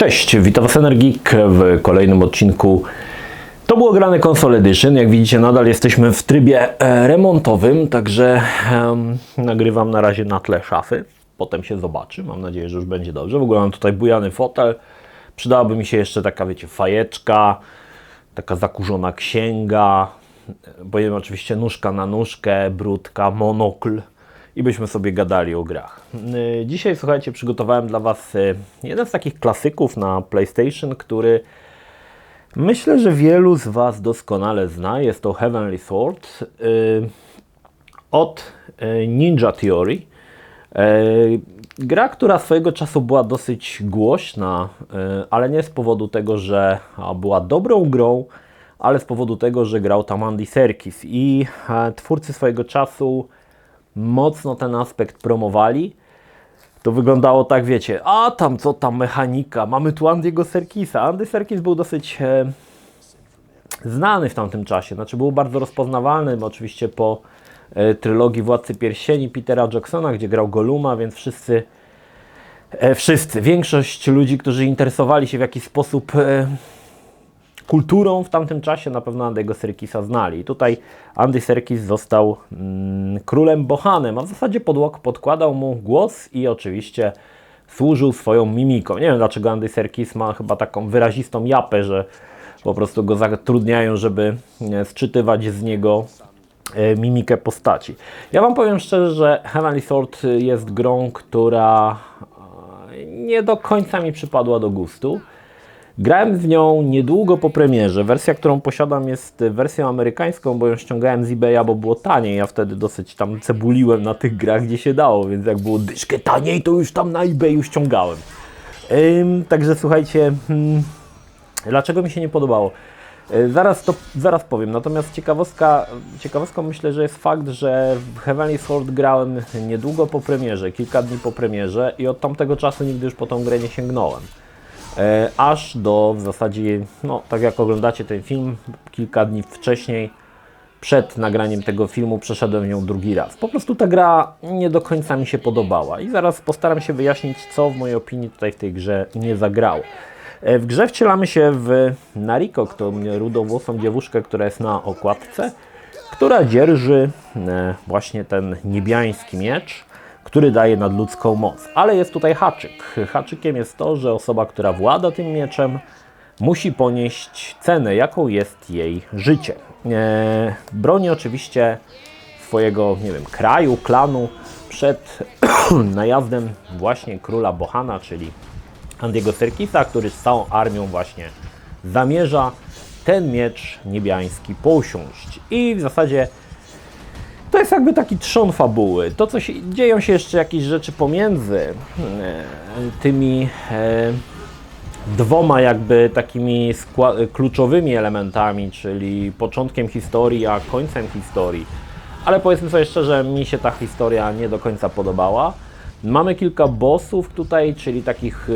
Cześć, witam Was Energik w kolejnym odcinku. To było grane Console Edition. Jak widzicie, nadal jesteśmy w trybie remontowym, także nagrywam na razie na tle szafy. Potem się zobaczy, mam nadzieję, że już będzie dobrze. W ogóle mam tutaj bujany fotel. Przydałaby mi się jeszcze taka, wiecie, fajeczka, taka zakurzona księga, potem oczywiście nóżka na nóżkę, brudka, monokl. I byśmy sobie gadali o grach. Dzisiaj, słuchajcie, przygotowałem dla Was jeden z takich klasyków na PlayStation, który myślę, że wielu z Was doskonale zna. Jest to Heavenly Sword od Ninja Theory. Gra, która swojego czasu była dosyć głośna, ale nie z powodu tego, że była dobrą grą, ale z powodu tego, że grał tam Andy Serkis. I twórcy swojego czasu mocno ten aspekt promowali. To wyglądało tak, wiecie, a tam co tam mechanika, mamy tu Andy'ego Serkisa. Andy Serkis był dosyć znany w tamtym czasie, znaczy był bardzo rozpoznawalny, oczywiście po trylogii Władcy Pierścieni Petera Jacksona, gdzie grał Golluma, więc większość ludzi, którzy interesowali się w jakiś sposób kulturą w tamtym czasie, na pewno Andy'ego Serkisa znali. I tutaj Andy Serkis został królem Bohanem, a w zasadzie podkładał mu głos i oczywiście służył swoją mimiką. Nie wiem, dlaczego Andy Serkis ma chyba taką wyrazistą japę, że po prostu go zatrudniają, żeby sczytywać z niego mimikę postaci. Ja Wam powiem szczerze, że Heavenly Sword jest grą, która nie do końca mi przypadła do gustu. Grałem w nią niedługo po premierze. Wersja, którą posiadam, jest wersją amerykańską, bo ją ściągałem z eBaya, bo było taniej. Ja wtedy dosyć tam cebuliłem na tych grach, gdzie się dało, więc jak było dyszkę taniej, to już tam na eBayu ściągałem. Także słuchajcie, dlaczego mi się nie podobało? Zaraz powiem. Natomiast ciekawostką myślę, że jest fakt, że w Heavenly Sword grałem niedługo po premierze, kilka dni po premierze i od tamtego czasu nigdy już po tą grę nie sięgnąłem. Aż do w zasadzie, no tak jak oglądacie ten film, kilka dni wcześniej, przed nagraniem tego filmu przeszedłem ją drugi raz. Po prostu ta gra nie do końca mi się podobała i zaraz postaram się wyjaśnić, co w mojej opinii tutaj w tej grze nie zagrało. W grze wcielamy się w Nariko, tą rudowłosą dziewuszkę, która jest na okładce, która dzierży właśnie ten niebiański miecz, który daje nadludzką moc. Ale jest tutaj haczyk. Haczykiem jest to, że osoba, która włada tym mieczem, musi ponieść cenę, jaką jest jej życie. Broni oczywiście swojego, nie wiem, kraju, klanu przed najazdem właśnie króla Bohana, czyli Andy'ego Serkisa, który z całą armią właśnie zamierza ten miecz niebiański posiąść. I w zasadzie to jest jakby taki trzon fabuły. To, co dzieją się jeszcze jakieś rzeczy pomiędzy tymi dwoma jakby takimi kluczowymi elementami, czyli początkiem historii, a końcem historii. Ale powiedzmy sobie szczerze, mi się ta historia nie do końca podobała. Mamy kilka bossów tutaj, czyli takich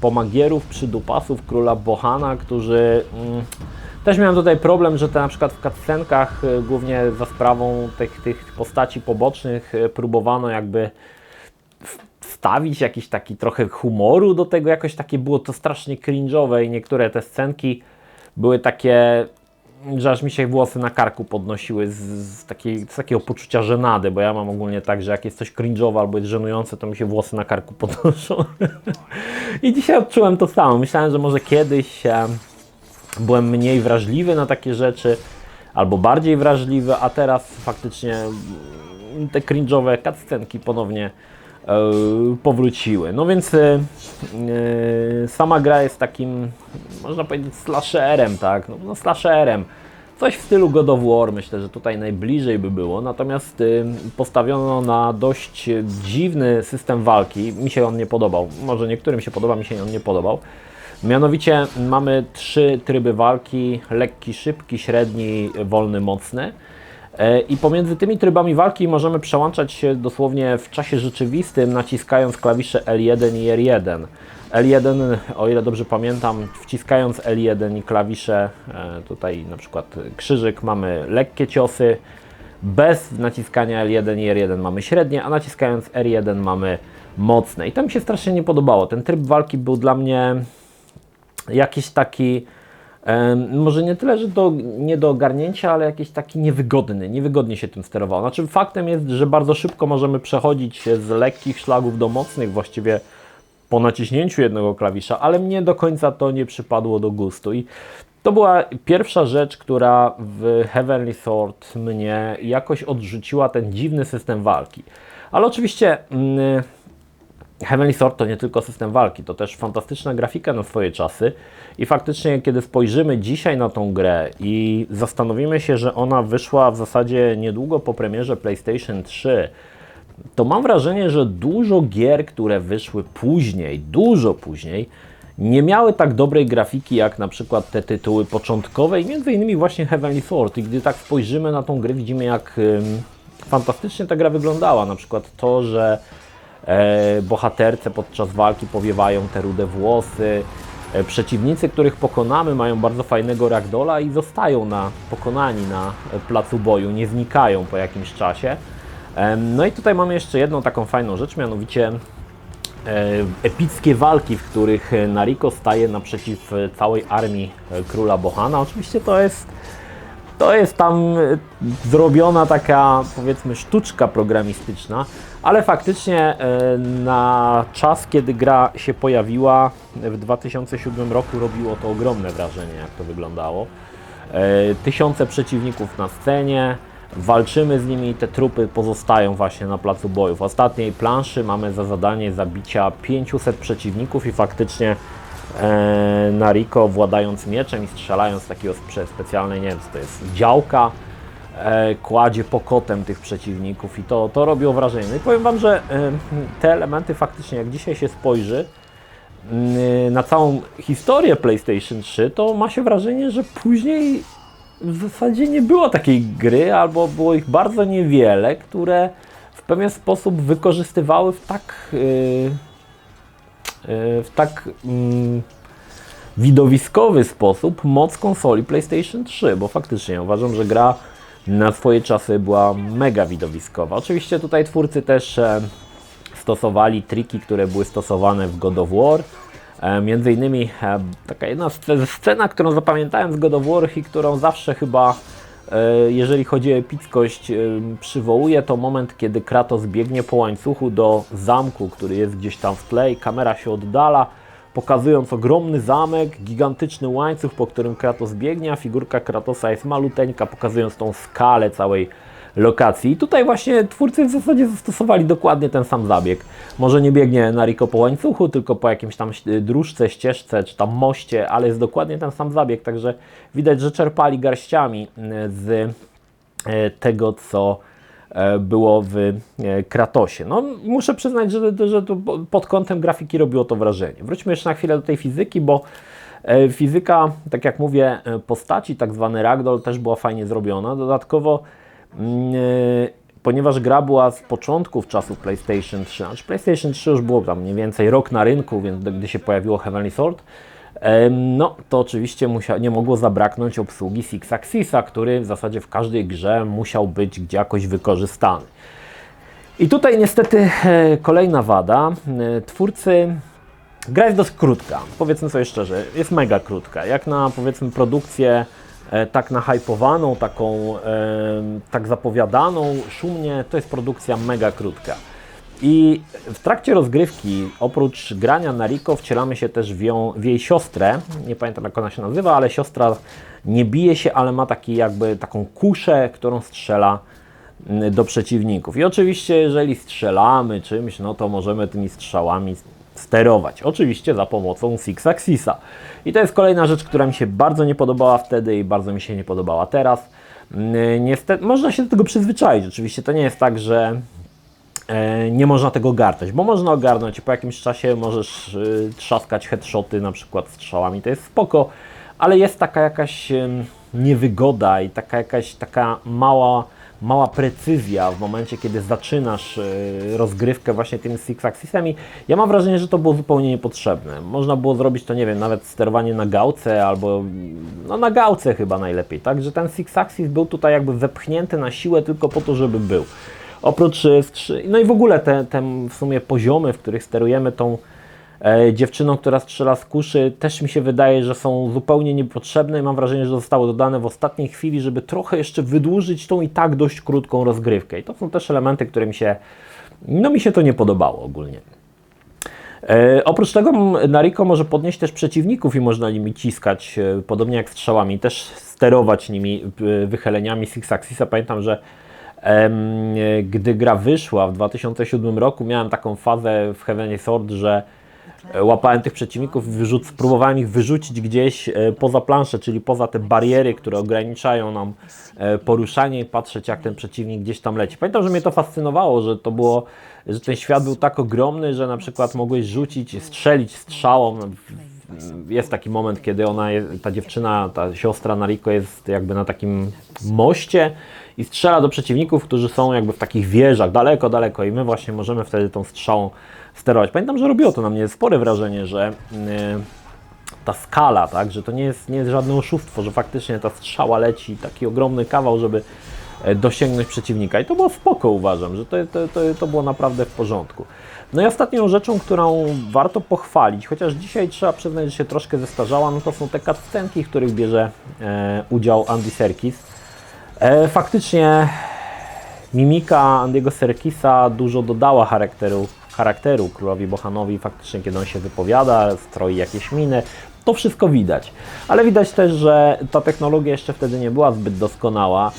pomagierów, przydupasów króla Bohana, którzy... Też miałem tutaj problem, że na przykład w cutscenkach, głównie za sprawą tych postaci pobocznych, próbowano jakby wstawić jakiś taki trochę humoru do tego, jakoś takie było to strasznie cringe'owe i niektóre te scenki były takie, że aż mi się włosy na karku podnosiły z takiego poczucia żenady, bo ja mam ogólnie tak, że jak jest coś cringe'owe albo jest żenujące, to mi się włosy na karku podnoszą. I dzisiaj odczułem to samo. Myślałem, że może kiedyś byłem mniej wrażliwy na takie rzeczy, albo bardziej wrażliwy, a teraz faktycznie te cringe'owe cutscenki ponownie powróciły. No więc sama gra jest takim, można powiedzieć, slasherem, tak? No slasherem. Coś w stylu God of War, myślę, że tutaj najbliżej by było, natomiast postawiono na dość dziwny system walki. Mi się on nie podobał, może niektórym się podoba, mi się on nie podobał. Mianowicie mamy 3 tryby walki: lekki, szybki, średni, wolny, mocny. I pomiędzy tymi trybami walki możemy przełączać się dosłownie w czasie rzeczywistym, naciskając klawisze L1 i R1. L1, o ile dobrze pamiętam, wciskając L1 i klawisze, tutaj na przykład krzyżyk, mamy lekkie ciosy, bez naciskania L1 i R1 mamy średnie, a naciskając R1 mamy mocne. I to mi się strasznie nie podobało. Ten tryb walki był dla mnie jakiś taki, może nie tyle, że nie do ogarnięcia, ale jakiś taki niewygodnie się tym sterowało. Znaczy faktem jest, że bardzo szybko możemy przechodzić z lekkich szlagów do mocnych, właściwie po naciśnięciu jednego klawisza, ale mnie do końca to nie przypadło do gustu. I to była pierwsza rzecz, która w Heavenly Sword mnie jakoś odrzuciła, ten dziwny system walki. Ale oczywiście Heavenly Sword to nie tylko system walki, to też fantastyczna grafika na swoje czasy i faktycznie kiedy spojrzymy dzisiaj na tą grę i zastanowimy się, że ona wyszła w zasadzie niedługo po premierze PlayStation 3, to mam wrażenie, że dużo gier, które wyszły później, dużo później, nie miały tak dobrej grafiki jak na przykład te tytuły początkowe i między innymi właśnie Heavenly Sword. I gdy tak spojrzymy na tą grę, widzimy jak fantastycznie ta gra wyglądała. Na przykład to, że bohaterce podczas walki powiewają te rude włosy. Przeciwnicy, których pokonamy, mają bardzo fajnego ragdolla i zostają pokonani na placu boju, nie znikają po jakimś czasie. No i tutaj mamy jeszcze jedną taką fajną rzecz, mianowicie epickie walki, w których Nariko staje naprzeciw całej armii króla Bohana. Oczywiście to jest tam zrobiona taka, powiedzmy, sztuczka programistyczna, ale faktycznie na czas, kiedy gra się pojawiła w 2007 roku, robiło to ogromne wrażenie, jak to wyglądało. Tysiące przeciwników na scenie, walczymy z nimi i te trupy pozostają właśnie na placu boju. W ostatniej planszy mamy za zadanie zabicia 500 przeciwników i faktycznie Nariko, władając mieczem i strzelając z takiego specjalnej, nie wiem co to jest, działka, kładzie pokotem tych przeciwników i to robiło wrażenie. No i powiem Wam, że te elementy faktycznie, jak dzisiaj się spojrzy na całą historię PlayStation 3, to ma się wrażenie, że później w zasadzie nie było takiej gry, albo było ich bardzo niewiele, które w pewien sposób wykorzystywały w tak widowiskowy sposób moc konsoli PlayStation 3, bo faktycznie uważam, że gra na swoje czasy była mega widowiskowa. Oczywiście tutaj twórcy też stosowali triki, które były stosowane w God of War. Między innymi taka jedna scena, którą zapamiętałem z God of War i którą zawsze chyba, jeżeli chodzi o epickość, przywołuję, to moment, kiedy Kratos biegnie po łańcuchu do zamku, który jest gdzieś tam w tle i kamera się oddala, pokazując ogromny zamek, gigantyczny łańcuch, po którym Kratos biegnie, a figurka Kratosa jest maluteńka, pokazując tą skalę całej lokacji. I tutaj właśnie twórcy w zasadzie zastosowali dokładnie ten sam zabieg. Może nie biegnie Nariko po łańcuchu, tylko po jakimś tam dróżce, ścieżce, czy tam moście, ale jest dokładnie ten sam zabieg, także widać, że czerpali garściami z tego, co było w Kratosie. No, muszę przyznać, że to pod kątem grafiki robiło to wrażenie. Wróćmy jeszcze na chwilę do tej fizyki, bo fizyka, tak jak mówię, postaci, tak zwany ragdoll, też była fajnie zrobiona. Dodatkowo, ponieważ gra była z początków czasów PlayStation 3, znaczy PlayStation 3 już było tam mniej więcej rok na rynku, więc gdy się pojawiło Heavenly Sword, no to oczywiście nie mogło zabraknąć obsługi Six Axisa, który w zasadzie w każdej grze musiał być gdzie jakoś wykorzystany. I tutaj niestety kolejna wada. Gra jest dość krótka, powiedzmy sobie szczerze, jest mega krótka. Jak na, powiedzmy, produkcję tak nahypowaną, taką tak zapowiadaną szumnie, to jest produkcja mega krótka. I w trakcie rozgrywki, oprócz grania Nariko, wcielamy się też w jej siostrę. Nie pamiętam, jak ona się nazywa, ale siostra nie bije się, ale ma taką kuszę, którą strzela do przeciwników. I oczywiście, jeżeli strzelamy czymś, no to możemy tymi strzałami sterować. Oczywiście za pomocą Six Axisa. I to jest kolejna rzecz, która mi się bardzo nie podobała wtedy i bardzo mi się nie podobała teraz. Niestety, można się do tego przyzwyczaić. Oczywiście to nie jest tak, że nie można tego ogarnąć, bo można ogarnąć i po jakimś czasie możesz trzaskać headshoty na przykład strzałami, to jest spoko, ale jest taka jakaś niewygoda i taka mała precyzja w momencie, kiedy zaczynasz rozgrywkę właśnie tym Six Axisem i ja mam wrażenie, że to było zupełnie niepotrzebne. Można było zrobić to, nie wiem, nawet sterowanie na gałce albo no na gałce chyba najlepiej, tak, że ten Six Axis był tutaj jakby wepchnięty na siłę tylko po to, żeby był. Oprócz no i w ogóle te w sumie poziomy, w których sterujemy tą dziewczyną, która strzela z kuszy, też mi się wydaje, że są zupełnie niepotrzebne i mam wrażenie, że zostały dodane w ostatniej chwili, żeby trochę jeszcze wydłużyć tą i tak dość krótką rozgrywkę. I to są też elementy, które mi się to nie podobało ogólnie. Oprócz tego Nariko może podnieść też przeciwników i można nimi ciskać, podobnie jak strzałami, też sterować nimi wychyleniami Six Axisa. Pamiętam, że gdy gra wyszła w 2007 roku, miałem taką fazę w Heavenly Sword, że łapałem tych przeciwników, próbowałem ich wyrzucić gdzieś poza planszę, czyli poza te bariery, które ograniczają nam poruszanie i patrzeć, jak ten przeciwnik gdzieś tam leci. Pamiętam, że mnie to fascynowało, że ten świat był tak ogromny, że na przykład mogłeś strzelić strzałą. Jest taki moment, kiedy ta dziewczyna, ta siostra Nariko jest jakby na takim moście i strzela do przeciwników, którzy są jakby w takich wieżach, daleko, daleko i my właśnie możemy wtedy tą strzałą sterować. Pamiętam, że robiło to na mnie spore wrażenie, że ta skala, tak, że to nie jest żadne oszustwo, że faktycznie ta strzała leci taki ogromny kawał, żeby dosięgnąć przeciwnika. I to było spoko, uważam, że to było naprawdę w porządku. No i ostatnią rzeczą, którą warto pochwalić, chociaż dzisiaj trzeba przyznać, że się troszkę zestarzała, no to są te cutscenki, w których bierze udział Andy Serkis. Faktycznie mimika Andy'ego Serkisa dużo dodała charakteru królowi Bohanowi, faktycznie kiedy on się wypowiada, stroi jakieś miny, to wszystko widać. Ale widać też, że ta technologia jeszcze wtedy nie była zbyt doskonała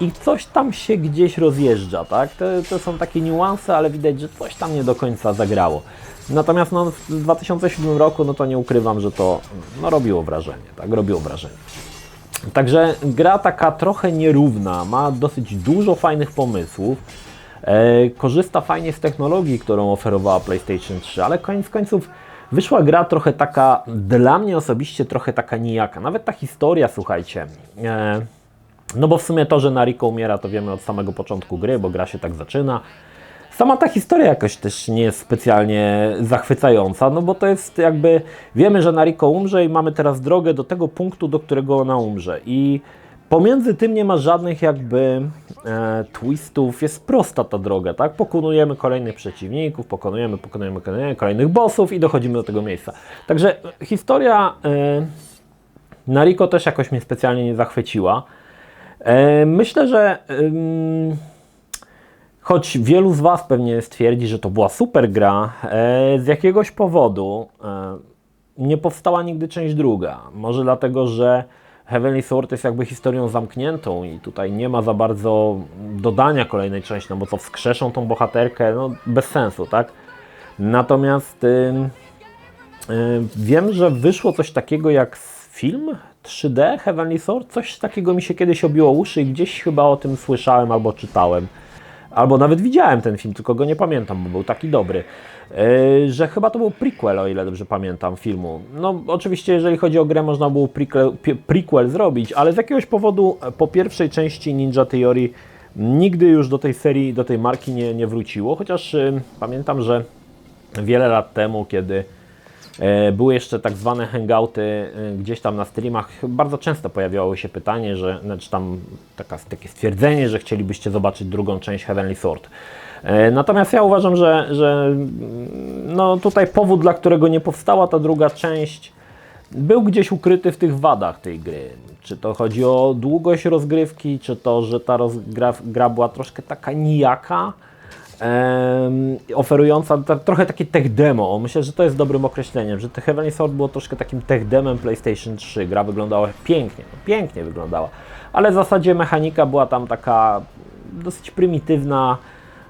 i coś tam się gdzieś rozjeżdża, tak? To są takie niuanse, ale widać, że coś tam nie do końca zagrało. Natomiast w 2007 roku, no to nie ukrywam, że to robiło wrażenie, tak? Robiło wrażenie. Także gra taka trochę nierówna, ma dosyć dużo fajnych pomysłów, korzysta fajnie z technologii, którą oferowała PlayStation 3, ale koniec końców wyszła gra trochę taka, dla mnie osobiście trochę taka nijaka. Nawet ta historia, słuchajcie, no bo w sumie to, że Nariko umiera, to wiemy od samego początku gry, bo gra się tak zaczyna. Sama ta historia jakoś też nie jest specjalnie zachwycająca, no bo to jest jakby, wiemy, że Nariko umrze i mamy teraz drogę do tego punktu, do którego ona umrze i pomiędzy tym nie ma żadnych jakby twistów, jest prosta ta droga, tak? Pokonujemy kolejnych przeciwników, pokonujemy kolejnych bossów i dochodzimy do tego miejsca. Także historia Nariko też jakoś mnie specjalnie nie zachwyciła. Myślę, że choć wielu z Was pewnie stwierdzi, że to była super gra, z jakiegoś powodu nie powstała nigdy część druga. Może dlatego, że Heavenly Sword jest jakby historią zamkniętą i tutaj nie ma za bardzo dodania kolejnej części, no bo co, wskrzeszą tą bohaterkę, no bez sensu, tak? Natomiast wiem, że wyszło coś takiego jak film 3D Heavenly Sword, coś takiego mi się kiedyś obiło uszy i gdzieś chyba o tym słyszałem albo czytałem. Albo nawet widziałem ten film, tylko go nie pamiętam, bo był taki dobry. Że chyba to był prequel, o ile dobrze pamiętam, filmu. No oczywiście, jeżeli chodzi o grę, można było prequel zrobić, ale z jakiegoś powodu po pierwszej części Ninja Theory nigdy już do tej serii, do tej marki nie wróciło. Chociaż pamiętam, że wiele lat temu, kiedy były jeszcze tak zwane hangouty gdzieś tam na streamach, bardzo często pojawiało się pytanie, znaczy tam takie stwierdzenie, że chcielibyście zobaczyć drugą część Heavenly Sword. Natomiast ja uważam, że no tutaj powód, dla którego nie powstała ta druga część, był gdzieś ukryty w tych wadach tej gry. Czy to chodzi o długość rozgrywki, czy to, że ta gra była troszkę taka nijaka, oferująca trochę takie tech demo. Myślę, że to jest dobrym określeniem, że te Heavenly Sword było troszkę takim tech demem PlayStation 3. Gra wyglądała pięknie wyglądała, ale w zasadzie mechanika była tam taka dosyć prymitywna,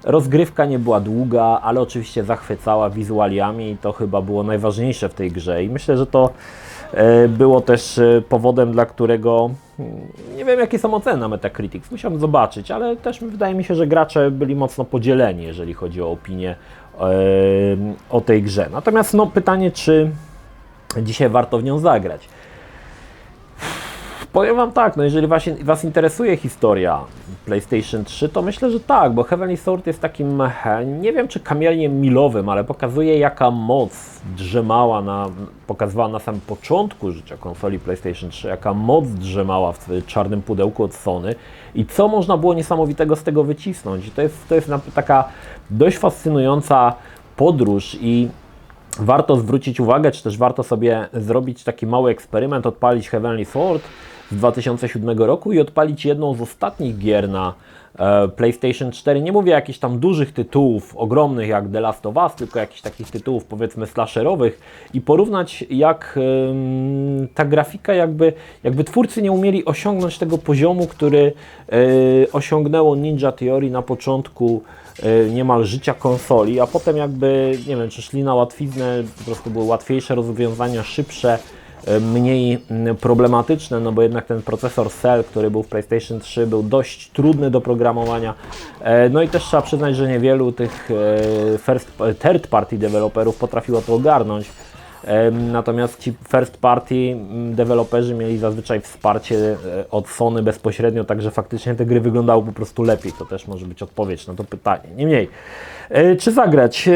rozgrywka nie była długa, ale oczywiście zachwycała wizualiami i to chyba było najważniejsze w tej grze i myślę, że to było też powodem, dla którego nie wiem, jakie są oceny na Metacritic, musiałem zobaczyć, ale też wydaje mi się, że gracze byli mocno podzieleni, jeżeli chodzi o opinię o tej grze. Natomiast no, pytanie, czy dzisiaj warto w nią zagrać? Powiem Wam tak, no jeżeli Was interesuje historia PlayStation 3, to myślę, że tak, bo Heavenly Sword jest takim, nie wiem czy kamieniem milowym, ale pokazuje, jaka moc pokazywała na samym początku życia konsoli PlayStation 3, jaka moc drzemała w czarnym pudełku od Sony i co można było niesamowitego z tego wycisnąć. I to jest taka dość fascynująca podróż i warto zwrócić uwagę, czy też warto sobie zrobić taki mały eksperyment, odpalić Heavenly Sword z 2007 roku i odpalić jedną z ostatnich gier na PlayStation 4. Nie mówię jakichś tam dużych tytułów, ogromnych jak The Last of Us, tylko jakichś takich tytułów powiedzmy slasherowych i porównać jak ta grafika jakby twórcy nie umieli osiągnąć tego poziomu, który osiągnęło Ninja Theory na początku niemal życia konsoli, a potem jakby, nie wiem, czy szli na łatwiznę, po prostu były łatwiejsze rozwiązania, szybsze, mniej problematyczne, no bo jednak ten procesor Cell, który był w PlayStation 3, był dość trudny do programowania. No i też trzeba przyznać, że niewielu tych third party deweloperów potrafiło to ogarnąć. Natomiast ci first party deweloperzy mieli zazwyczaj wsparcie od Sony bezpośrednio, także faktycznie te gry wyglądały po prostu lepiej. To też może być odpowiedź na to pytanie. Niemniej, czy zagrać?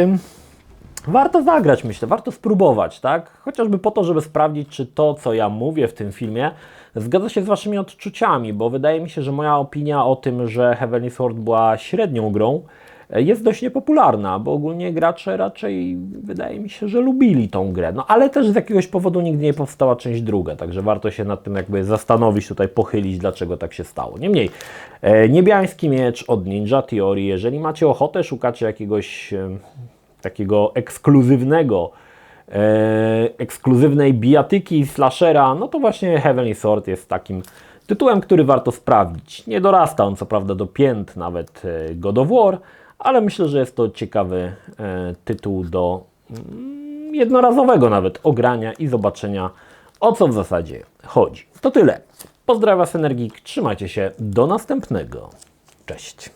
Warto zagrać, myślę, warto spróbować, tak? Chociażby po to, żeby sprawdzić, czy to, co ja mówię w tym filmie, zgadza się z Waszymi odczuciami, bo wydaje mi się, że moja opinia o tym, że Heavenly Sword była średnią grą, jest dość niepopularna, bo ogólnie gracze raczej, wydaje mi się, że lubili tą grę. No ale też z jakiegoś powodu nigdy nie powstała część druga, także warto się nad tym jakby zastanowić, tutaj pochylić, dlaczego tak się stało. Niemniej, Niebiański Miecz od Ninja Theory, jeżeli macie ochotę, szukacie jakiegoś takiego ekskluzywnej bijatyki, slashera, no to właśnie Heavenly Sword jest takim tytułem, który warto sprawdzić. Nie dorasta on co prawda do pięt nawet God of War, ale myślę, że jest to ciekawy tytuł do jednorazowego nawet ogrania i zobaczenia, o co w zasadzie chodzi. To tyle. Pozdrawiam Was, Energik, trzymajcie się, do następnego. Cześć.